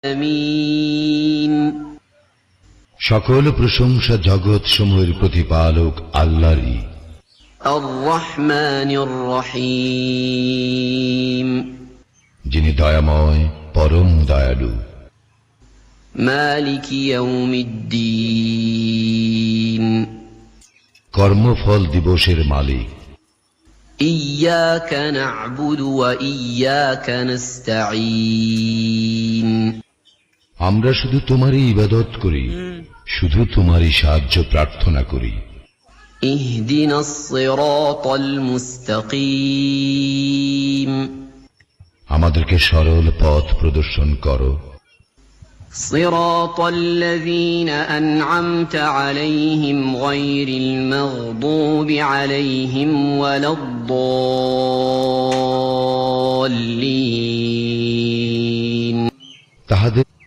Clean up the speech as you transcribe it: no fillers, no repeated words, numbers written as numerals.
আমিন। সকল প্রশংসা জগৎ সমূহের প্রতিপালক আল্লাহরই। আর রহমানির রহিম, যিনি দয়াময় পরম দয়ালু। মালিকি ইয়াউমিদ্দিন, কর্মফল দিবসের মালিক। ইয়্যাকা না'বুদু ওয়া ইয়্যাকা নাস্তাঈন, আমরা শুধু তোমারই ইবাদত করি, শুধু তোমারই সাহায্য প্রার্থনা করি। ইহদিনাস সিরাতাল মুস্তাকিম, আমাদেরকে সরল পথ প্রদর্শন করো। সিরাতাল লাযীনা আন'আমতা আলাইহিম গায়রিল মাগদুবি আলাইহিম ওয়ালাদ-দাল্লিন, তাহাদের